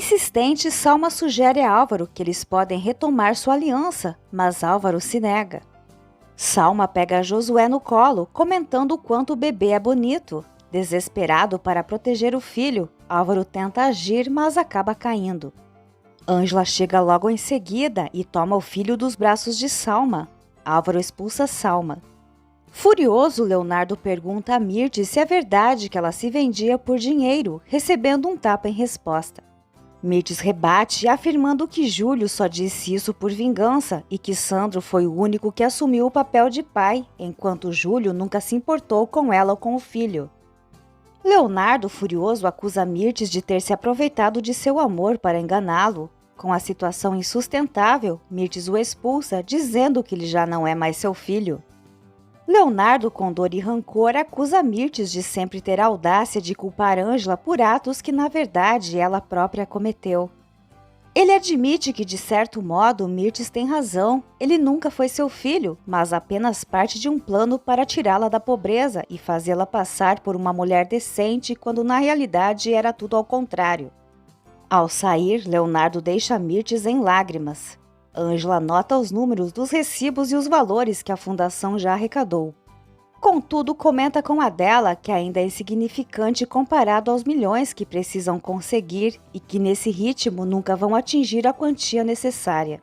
Insistente, Salma sugere a Álvaro que eles podem retomar sua aliança, mas Álvaro se nega. Salma pega Josué no colo, comentando o quanto o bebê é bonito. Desesperado para proteger o filho, Álvaro tenta agir, mas acaba caindo. Ângela chega logo em seguida e toma o filho dos braços de Salma. Álvaro expulsa Salma. Furioso, Leonardo pergunta a Mirtes se é verdade que ela se vendia por dinheiro, recebendo um tapa em resposta. Mirtes rebate, afirmando que Júlio só disse isso por vingança e que Sandro foi o único que assumiu o papel de pai, enquanto Júlio nunca se importou com ela ou com o filho. Leonardo, furioso, acusa Mirtes de ter se aproveitado de seu amor para enganá-lo. Com a situação insustentável, Mirtes o expulsa, dizendo que ele já não é mais seu filho. Leonardo, com dor e rancor, acusa Mirtes de sempre ter a audácia de culpar Ângela por atos que, na verdade, ela própria cometeu. Ele admite que, de certo modo, Mirtes tem razão. Ele nunca foi seu filho, mas apenas parte de um plano para tirá-la da pobreza e fazê-la passar por uma mulher decente, quando na realidade era tudo ao contrário. Ao sair, Leonardo deixa Mirtes em lágrimas. Ângela anota os números dos recibos e os valores que a fundação já arrecadou. Contudo, comenta com Adela que ainda é insignificante comparado aos milhões que precisam conseguir e que nesse ritmo nunca vão atingir a quantia necessária.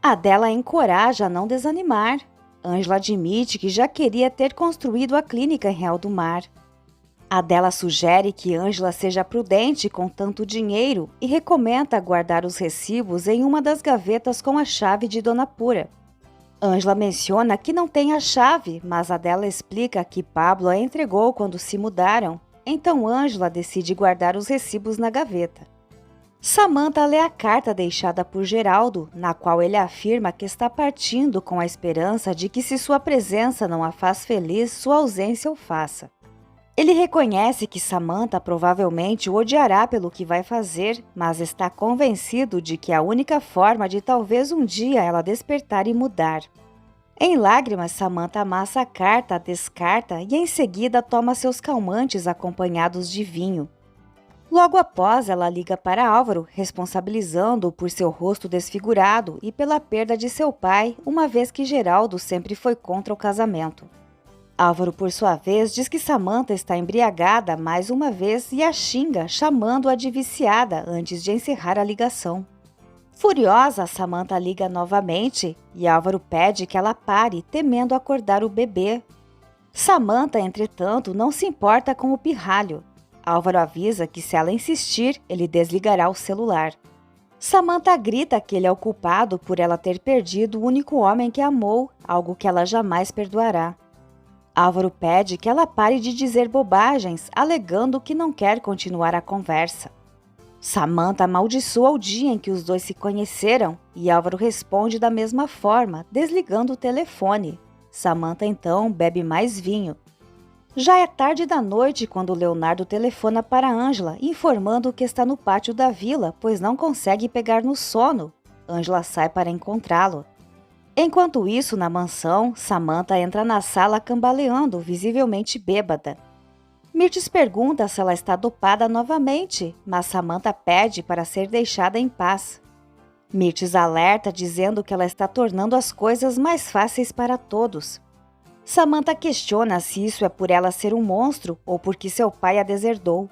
Adela a encoraja a não desanimar. Ângela admite que já queria ter construído a clínica em Real do Mar. Adela sugere que Ângela seja prudente com tanto dinheiro e recomenda guardar os recibos em uma das gavetas com a chave de Dona Pura. Ângela menciona que não tem a chave, mas Adela explica que Pablo a entregou quando se mudaram, então Ângela decide guardar os recibos na gaveta. Samantha lê a carta deixada por Geraldo, na qual ele afirma que está partindo com a esperança de que se sua presença não a faz feliz, sua ausência o faça. Ele reconhece que Samantha provavelmente o odiará pelo que vai fazer, mas está convencido de que é a única forma de talvez um dia ela despertar e mudar. Em lágrimas, Samantha amassa a carta, a descarta e em seguida toma seus calmantes acompanhados de vinho. Logo após, ela liga para Álvaro, responsabilizando-o por seu rosto desfigurado e pela perda de seu pai, uma vez que Geraldo sempre foi contra o casamento. Álvaro, por sua vez, diz que Samantha está embriagada mais uma vez e a xinga, chamando-a de viciada antes de encerrar a ligação. Furiosa, Samantha liga novamente e Álvaro pede que ela pare, temendo acordar o bebê. Samantha, entretanto, não se importa com o pirralho. Álvaro avisa que se ela insistir, ele desligará o celular. Samantha grita que ele é o culpado por ela ter perdido o único homem que amou, algo que ela jamais perdoará. Álvaro pede que ela pare de dizer bobagens, alegando que não quer continuar a conversa. Samantha amaldiçoa o dia em que os dois se conheceram e Álvaro responde da mesma forma, desligando o telefone. Samantha então bebe mais vinho. Já é tarde da noite quando Leonardo telefona para Ângela, informando que está no pátio da vila, pois não consegue pegar no sono. Ângela sai para encontrá-lo. Enquanto isso, na mansão, Samantha entra na sala cambaleando, visivelmente bêbada. Mirtes pergunta se ela está dopada novamente, mas Samantha pede para ser deixada em paz. Mirtes alerta dizendo que ela está tornando as coisas mais fáceis para todos. Samantha questiona se isso é por ela ser um monstro ou porque seu pai a deserdou.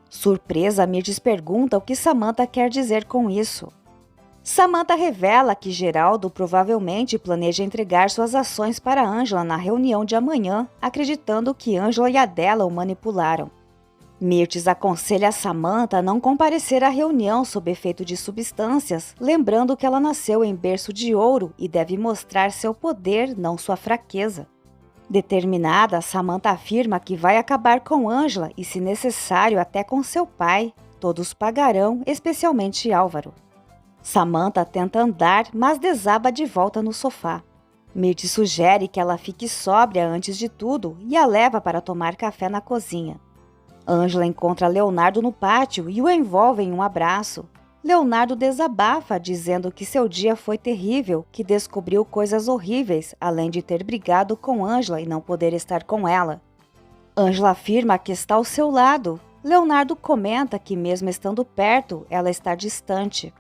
Surpresa, Mirtes pergunta o que Samantha quer dizer com isso. Samantha revela que Geraldo provavelmente planeja entregar suas ações para Ângela na reunião de amanhã, acreditando que Ângela e Adela o manipularam. Mirtes aconselha a Samantha a não comparecer à reunião sob efeito de substâncias, lembrando que ela nasceu em berço de ouro e deve mostrar seu poder, não sua fraqueza. Determinada, Samantha afirma que vai acabar com Ângela e, se necessário, até com seu pai. Todos pagarão, especialmente Álvaro. Samantha tenta andar, mas desaba de volta no sofá. Mirtes sugere que ela fique sóbria antes de tudo e a leva para tomar café na cozinha. Ângela encontra Leonardo no pátio e o envolve em um abraço. Leonardo desabafa, dizendo que seu dia foi terrível, que descobriu coisas horríveis, além de ter brigado com Ângela e não poder estar com ela. Ângela afirma que está ao seu lado. Leonardo comenta que mesmo estando perto, ela está distante.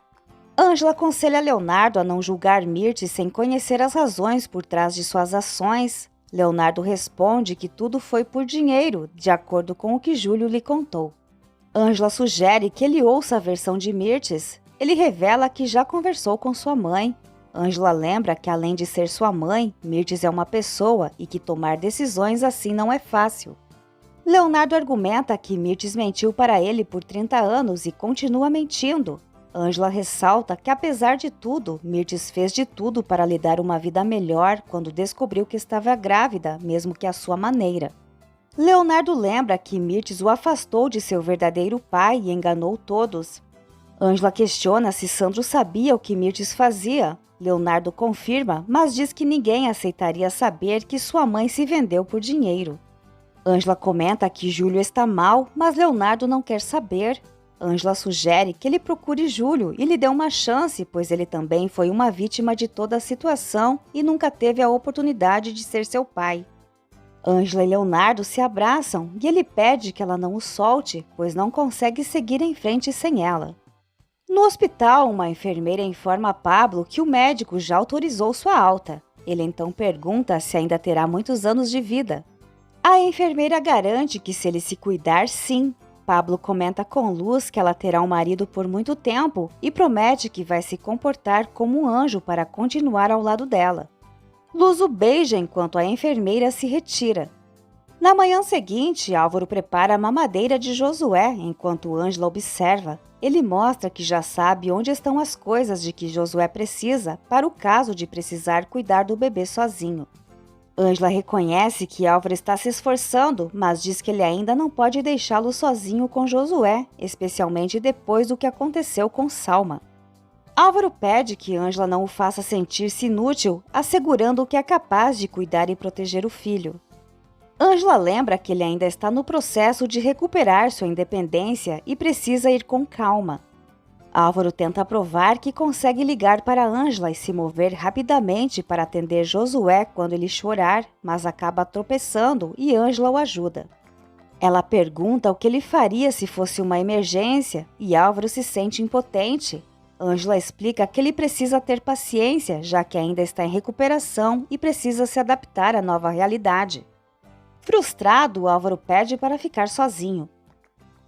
Ângela aconselha Leonardo a não julgar Mirtes sem conhecer as razões por trás de suas ações. Leonardo responde que tudo foi por dinheiro, de acordo com o que Júlio lhe contou. Ângela sugere que ele ouça a versão de Mirtes. Ele revela que já conversou com sua mãe. Ângela lembra que, além de ser sua mãe, Mirtes é uma pessoa e que tomar decisões assim não é fácil. Leonardo argumenta que Mirtes mentiu para ele por 30 anos e continua mentindo. Ângela ressalta que, apesar de tudo, Mirtes fez de tudo para lhe dar uma vida melhor quando descobriu que estava grávida, mesmo que à sua maneira. Leonardo lembra que Mirtes o afastou de seu verdadeiro pai e enganou todos. Ângela questiona se Sandro sabia o que Mirtes fazia. Leonardo confirma, mas diz que ninguém aceitaria saber que sua mãe se vendeu por dinheiro. Ângela comenta que Júlio está mal, mas Leonardo não quer saber. Ângela sugere que ele procure Júlio e lhe dê uma chance, pois ele também foi uma vítima de toda a situação e nunca teve a oportunidade de ser seu pai. Ângela e Leonardo se abraçam e ele pede que ela não o solte, pois não consegue seguir em frente sem ela. No hospital, uma enfermeira informa a Pablo que o médico já autorizou sua alta. Ele então pergunta se ainda terá muitos anos de vida. A enfermeira garante que se ele se cuidar, sim. Pablo comenta com Luz que ela terá um marido por muito tempo e promete que vai se comportar como um anjo para continuar ao lado dela. Luz o beija enquanto a enfermeira se retira. Na manhã seguinte, Álvaro prepara a mamadeira de Josué enquanto Ângela observa. Ele mostra que já sabe onde estão as coisas de que Josué precisa para o caso de precisar cuidar do bebê sozinho. Ângela reconhece que Álvaro está se esforçando, mas diz que ele ainda não pode deixá-lo sozinho com Josué, especialmente depois do que aconteceu com Salma. Álvaro pede que Ângela não o faça sentir-se inútil, assegurando que é capaz de cuidar e proteger o filho. Ângela lembra que ele ainda está no processo de recuperar sua independência e precisa ir com calma. Álvaro tenta provar que consegue ligar para Ângela e se mover rapidamente para atender Josué quando ele chorar, mas acaba tropeçando e Ângela o ajuda. Ela pergunta o que ele faria se fosse uma emergência e Álvaro se sente impotente. Ângela explica que ele precisa ter paciência, já que ainda está em recuperação e precisa se adaptar à nova realidade. Frustrado, Álvaro pede para ficar sozinho.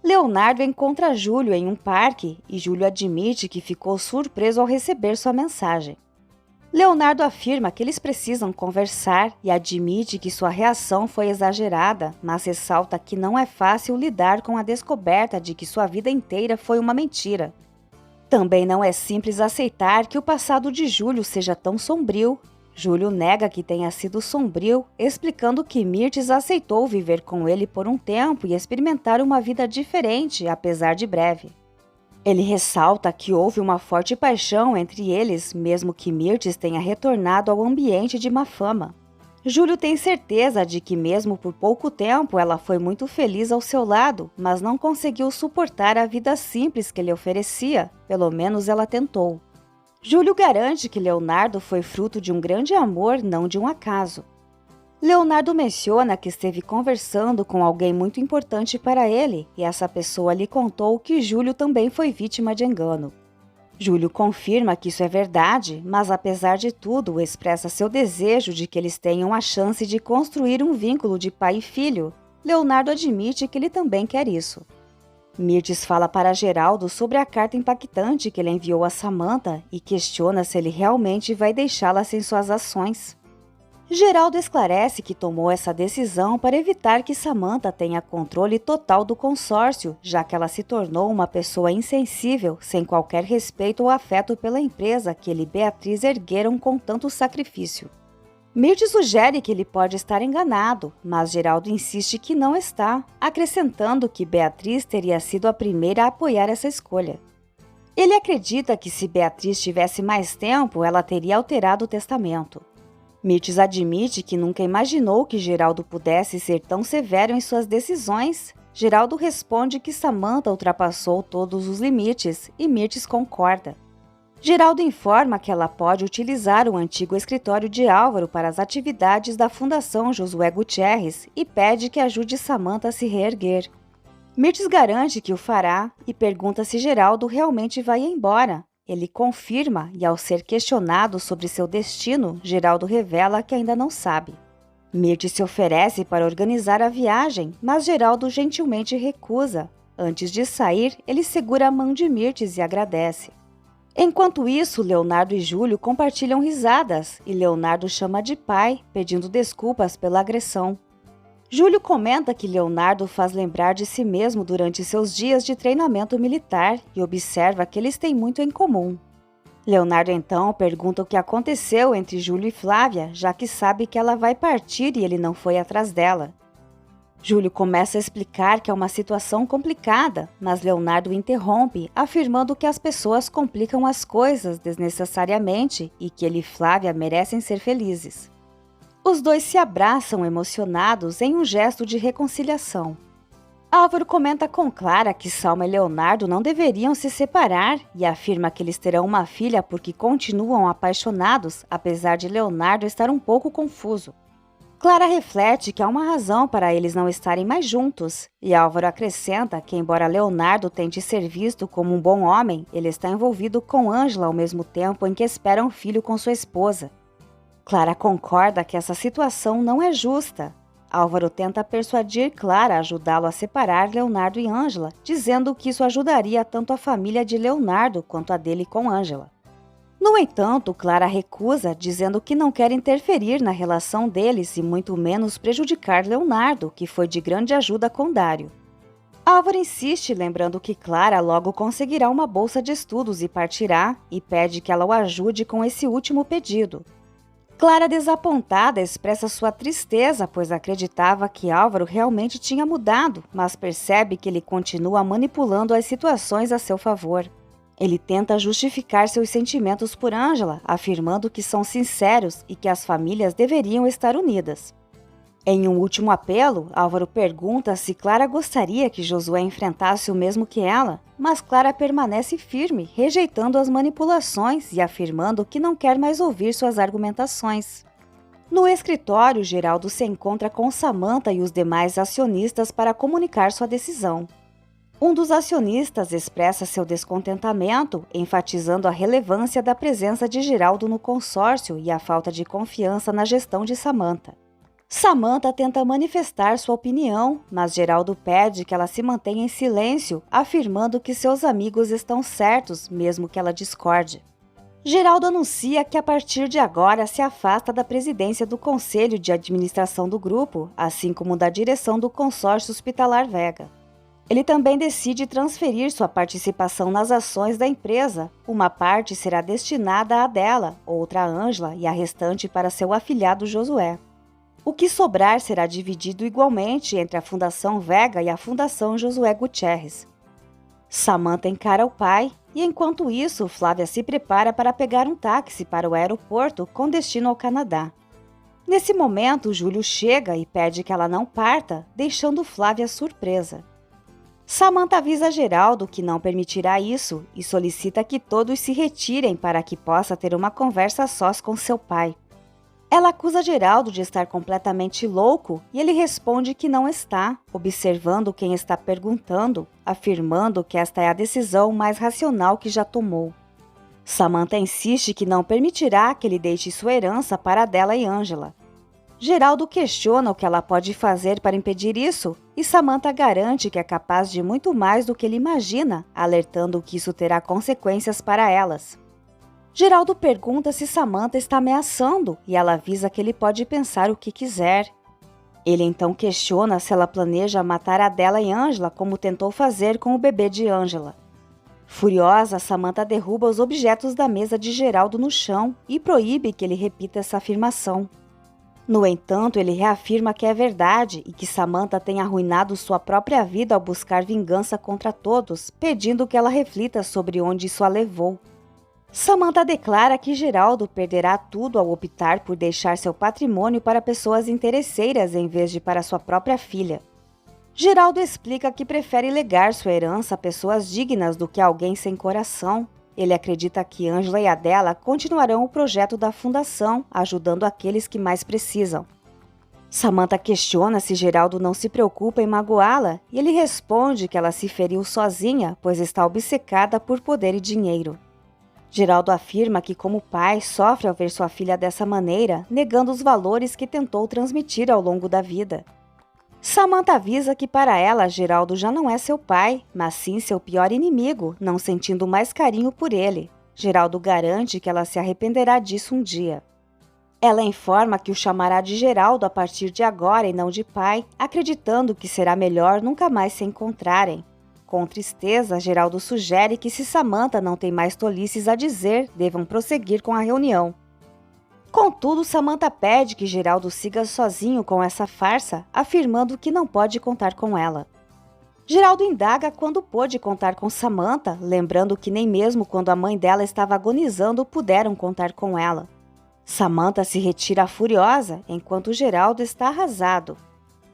Leonardo encontra Júlio em um parque e Júlio admite que ficou surpreso ao receber sua mensagem. Leonardo afirma que eles precisam conversar e admite que sua reação foi exagerada, mas ressalta que não é fácil lidar com a descoberta de que sua vida inteira foi uma mentira. Também não é simples aceitar que o passado de Júlio seja tão sombrio. Júlio nega que tenha sido sombrio, explicando que Mirtes aceitou viver com ele por um tempo e experimentar uma vida diferente, apesar de breve. Ele ressalta que houve uma forte paixão entre eles, mesmo que Mirtes tenha retornado ao ambiente de má fama. Júlio tem certeza de que mesmo por pouco tempo ela foi muito feliz ao seu lado, mas não conseguiu suportar a vida simples que ele oferecia, pelo menos ela tentou. Júlio garante que Leonardo foi fruto de um grande amor, não de um acaso. Leonardo menciona que esteve conversando com alguém muito importante para ele e essa pessoa lhe contou que Júlio também foi vítima de engano. Júlio confirma que isso é verdade, mas apesar de tudo expressa seu desejo de que eles tenham a chance de construir um vínculo de pai e filho. Leonardo admite que ele também quer isso. Mirtes fala para Geraldo sobre a carta impactante que ele enviou a Samantha e questiona se ele realmente vai deixá-la sem suas ações. Geraldo esclarece que tomou essa decisão para evitar que Samantha tenha controle total do consórcio, já que ela se tornou uma pessoa insensível, sem qualquer respeito ou afeto pela empresa que ele e Beatriz ergueram com tanto sacrifício. Mirtes sugere que ele pode estar enganado, mas Geraldo insiste que não está, acrescentando que Beatriz teria sido a primeira a apoiar essa escolha. Ele acredita que se Beatriz tivesse mais tempo, ela teria alterado o testamento. Mirtes admite que nunca imaginou que Geraldo pudesse ser tão severo em suas decisões. Geraldo responde que Samantha ultrapassou todos os limites e Mirtes concorda. Geraldo informa que ela pode utilizar o antigo escritório de Álvaro para as atividades da Fundação Josué Gutierrez e pede que ajude Samantha a se reerguer. Mirtes garante que o fará e pergunta se Geraldo realmente vai embora. Ele confirma e, ao ser questionado sobre seu destino, Geraldo revela que ainda não sabe. Mirtes se oferece para organizar a viagem, mas Geraldo gentilmente recusa. Antes de sair, ele segura a mão de Mirtes e agradece. Enquanto isso, Leonardo e Júlio compartilham risadas e Leonardo chama de pai, pedindo desculpas pela agressão. Júlio comenta que Leonardo faz lembrar de si mesmo durante seus dias de treinamento militar e observa que eles têm muito em comum. Leonardo então pergunta o que aconteceu entre Júlio e Flávia, já que sabe que ela vai partir e ele não foi atrás dela. Júlio começa a explicar que é uma situação complicada, mas Leonardo interrompe, afirmando que as pessoas complicam as coisas desnecessariamente e que ele e Flávia merecem ser felizes. Os dois se abraçam emocionados em um gesto de reconciliação. Álvaro comenta com Clara que Salma e Leonardo não deveriam se separar e afirma que eles terão uma filha porque continuam apaixonados, apesar de Leonardo estar um pouco confuso. Clara reflete que há uma razão para eles não estarem mais juntos, e Álvaro acrescenta que, embora Leonardo tente ser visto como um bom homem, ele está envolvido com Ângela ao mesmo tempo em que espera um filho com sua esposa. Clara concorda que essa situação não é justa. Álvaro tenta persuadir Clara a ajudá-lo a separar Leonardo e Ângela, dizendo que isso ajudaria tanto a família de Leonardo quanto a dele com Ângela. No entanto, Clara recusa, dizendo que não quer interferir na relação deles e muito menos prejudicar Leonardo, que foi de grande ajuda com Dário. Álvaro insiste, lembrando que Clara logo conseguirá uma bolsa de estudos e partirá, e pede que ela o ajude com esse último pedido. Clara, desapontada, expressa sua tristeza, pois acreditava que Álvaro realmente tinha mudado, mas percebe que ele continua manipulando as situações a seu favor. Ele tenta justificar seus sentimentos por Ângela, afirmando que são sinceros e que as famílias deveriam estar unidas. Em um último apelo, Álvaro pergunta se Clara gostaria que Josué enfrentasse o mesmo que ela, mas Clara permanece firme, rejeitando as manipulações e afirmando que não quer mais ouvir suas argumentações. No escritório, Geraldo se encontra com Samantha e os demais acionistas para comunicar sua decisão. Um dos acionistas expressa seu descontentamento, enfatizando a relevância da presença de Geraldo no consórcio e a falta de confiança na gestão de Samantha. Samantha tenta manifestar sua opinião, mas Geraldo pede que ela se mantenha em silêncio, afirmando que seus amigos estão certos, mesmo que ela discorde. Geraldo anuncia que a partir de agora se afasta da presidência do Conselho de Administração do grupo, assim como da direção do consórcio hospitalar Vega. Ele também decide transferir sua participação nas ações da empresa. Uma parte será destinada à dela, outra à Ângela e a restante para seu afilhado Josué. O que sobrar será dividido igualmente entre a Fundação Vega e a Fundação Josué Gutierrez. Samantha encara o pai e, enquanto isso, Flávia se prepara para pegar um táxi para o aeroporto com destino ao Canadá. Nesse momento, Júlio chega e pede que ela não parta, deixando Flávia surpresa. Samantha avisa Geraldo que não permitirá isso e solicita que todos se retirem para que possa ter uma conversa a sós com seu pai. Ela acusa Geraldo de estar completamente louco e ele responde que não está, observando quem está perguntando, afirmando que esta é a decisão mais racional que já tomou. Samantha insiste que não permitirá que ele deixe sua herança para a dela e Ângela. Geraldo questiona o que ela pode fazer para impedir isso e Samantha garante que é capaz de muito mais do que ele imagina, alertando que isso terá consequências para elas. Geraldo pergunta se Samantha está ameaçando e ela avisa que ele pode pensar o que quiser. Ele então questiona se ela planeja matar a dela e Ângela como tentou fazer com o bebê de Ângela. Furiosa, Samantha derruba os objetos da mesa de Geraldo no chão e proíbe que ele repita essa afirmação. No entanto, ele reafirma que é verdade e que Samantha tem arruinado sua própria vida ao buscar vingança contra todos, pedindo que ela reflita sobre onde isso a levou. Samantha declara que Geraldo perderá tudo ao optar por deixar seu patrimônio para pessoas interesseiras em vez de para sua própria filha. Geraldo explica que prefere legar sua herança a pessoas dignas do que a alguém sem coração. Ele acredita que Ângela e Adela continuarão o projeto da fundação, ajudando aqueles que mais precisam. Samantha questiona se Geraldo não se preocupa em magoá-la e ele responde que ela se feriu sozinha, pois está obcecada por poder e dinheiro. Geraldo afirma que, como pai, sofre ao ver sua filha dessa maneira, negando os valores que tentou transmitir ao longo da vida. Samantha avisa que para ela, Geraldo já não é seu pai, mas sim seu pior inimigo, não sentindo mais carinho por ele. Geraldo garante que ela se arrependerá disso um dia. Ela informa que o chamará de Geraldo a partir de agora e não de pai, acreditando que será melhor nunca mais se encontrarem. Com tristeza, Geraldo sugere que se Samantha não tem mais tolices a dizer, devam prosseguir com a reunião. Contudo, Samantha pede que Geraldo siga sozinho com essa farsa, afirmando que não pode contar com ela. Geraldo indaga quando pôde contar com Samantha, lembrando que nem mesmo quando a mãe dela estava agonizando puderam contar com ela. Samantha se retira furiosa, enquanto Geraldo está arrasado.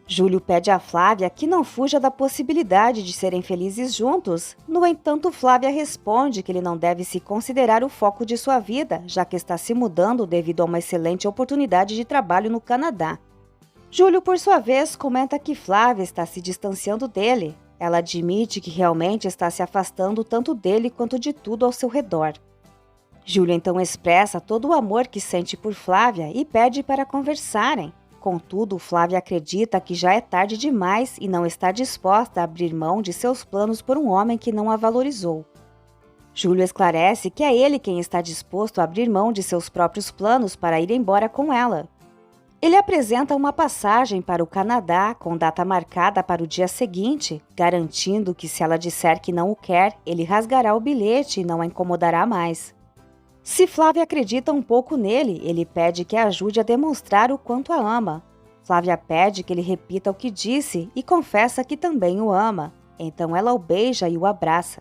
Júlio pede a Flávia que não fuja da possibilidade de serem felizes juntos. No entanto, Flávia responde que ele não deve se considerar o foco de sua vida, já que está se mudando devido a uma excelente oportunidade de trabalho no Canadá. Júlio, por sua vez, comenta que Flávia está se distanciando dele. Ela admite que realmente está se afastando tanto dele quanto de tudo ao seu redor. Júlio então expressa todo o amor que sente por Flávia e pede para conversarem. Contudo, Flávia acredita que já é tarde demais e não está disposta a abrir mão de seus planos por um homem que não a valorizou. Júlio esclarece que é ele quem está disposto a abrir mão de seus próprios planos para ir embora com ela. Ele apresenta uma passagem para o Canadá com data marcada para o dia seguinte, garantindo que se ela disser que não o quer, ele rasgará o bilhete e não a incomodará mais. Se Flávia acredita um pouco nele, ele pede que a ajude a demonstrar o quanto a ama. Flávia pede que ele repita o que disse e confessa que também o ama. Então ela o beija e o abraça.